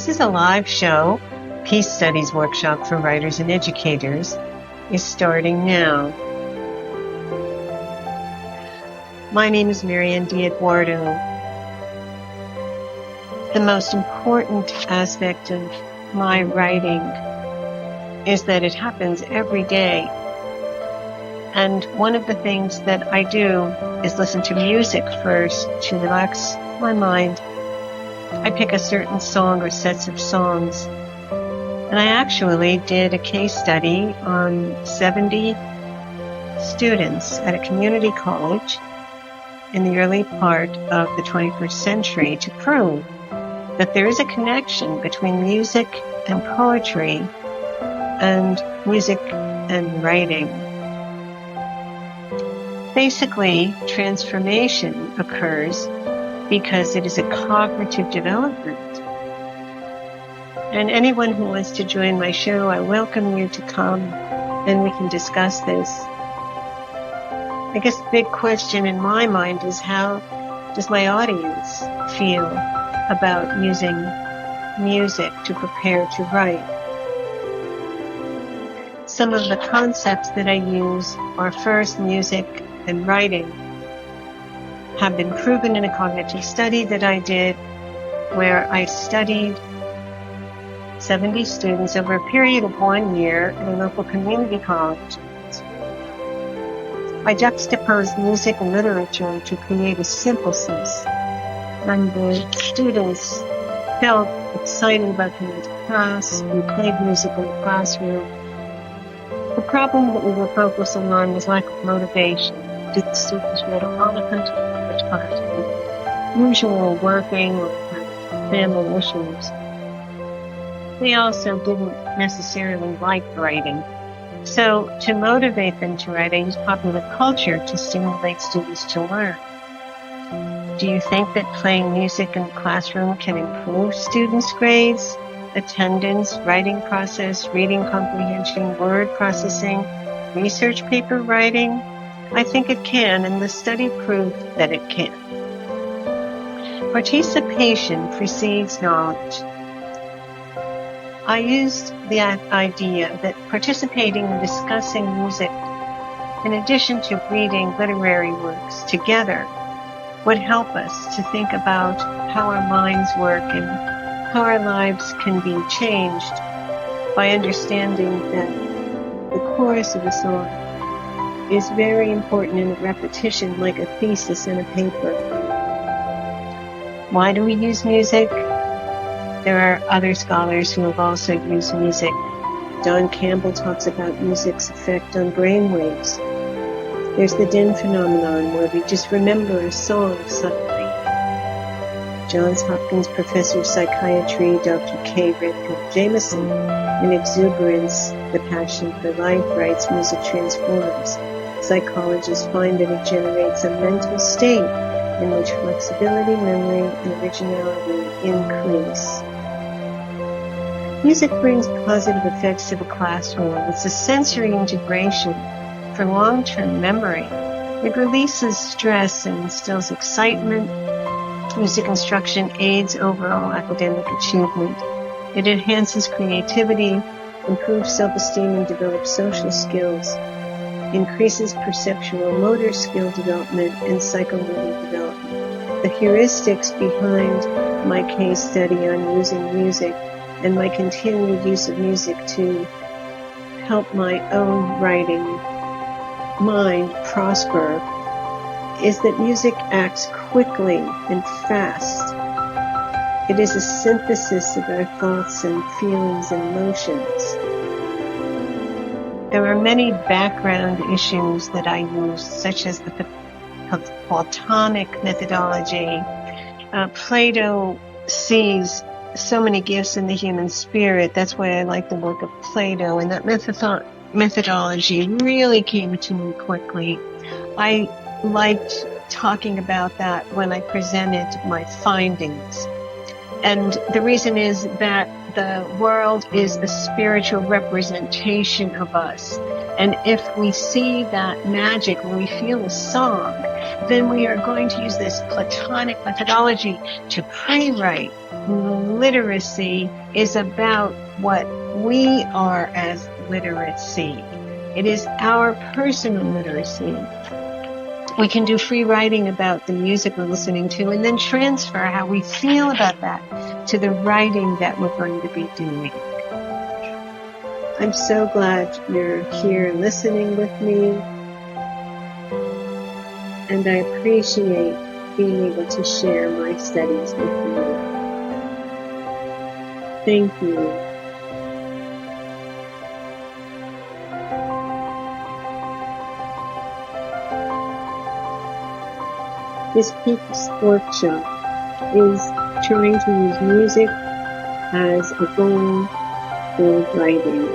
This is a live show. Peace Studies Workshop for Writers and Educators is starting now. My name is Maryann DiEdwardo. The most important aspect of my writing is that it happens every day. And one of the things that I do is listen to music first to relax my mind. I pick a certain song or sets of songs. And I actually did a case study on 70 students at a community college in the early part of the 21st century to prove that there is a connection between music and poetry and music and writing. Basically, transformation occurs because it is a cognitive development. And anyone who wants to join my show, I welcome you to come and we can discuss this. I guess the big question in my mind is, how does my audience feel about using music to prepare to write? Some of the concepts that I use are, first, music and writing have been proven in a cognitive study that I did, where I studied 70 students over a period of 1 year at a local community college. I juxtaposed music and literature to create a synthesis, and the students felt excited about coming to class. We played music in the classroom. The problem that we were focusing on was lack of motivation. The students read a lot of content usual working or family issues. They also didn't necessarily like writing. So to motivate them to write, I use popular culture to stimulate students to learn. Do you think that playing music in the classroom can improve students' grades, attendance, writing process, reading comprehension, word processing, research paper writing? I think it can, and the study proved that it can. Participation precedes knowledge. I used the idea that participating and discussing music, in addition to reading literary works together, would help us to think about how our minds work and how our lives can be changed by understanding that the chorus of a song is very important in a repetition, like a thesis in a paper. Why do we use music? There are other scholars who have also used music. Don Campbell talks about music's effect on brain waves. There's the din phenomenon, where we just remember a song suddenly. Johns Hopkins professor of psychiatry, Dr. K. Redfield Jameson, in Exuberance, The Passion for Life, writes, music transforms. Psychologists find that it generates a mental state in which flexibility, memory, and originality increase. Music brings positive effects to the classroom. It's a sensory integration for long-term memory. It releases stress and instills excitement. Music instruction aids overall academic achievement. It enhances creativity, improves self-esteem, and develops social skills. Increases perceptual motor skill development and psychomotor development. The heuristics behind my case study on using music and my continued use of music to help my own writing mind prosper is that music acts quickly and fast. It is a synthesis of our thoughts and feelings and emotions. There are many background issues that I use, such as the Platonic methodology. Plato sees so many gifts in the human spirit. That's why I like the work of Plato, and that methodology really came to me quickly. I liked talking about that when I presented my findings. And the reason is that the world is a spiritual representation of us. And if we see that magic when we feel a song, then we are going to use this Platonic methodology to pre-write. Literacy is about what we are as literacy. It is our personal literacy. We can do free writing about the music we're listening to and then transfer how we feel about that to the writing that we're going to be doing. I'm so glad you're here listening with me, and I appreciate being able to share my studies with you. Thank you. This peak's workshop is trying to use music as a goal for writing.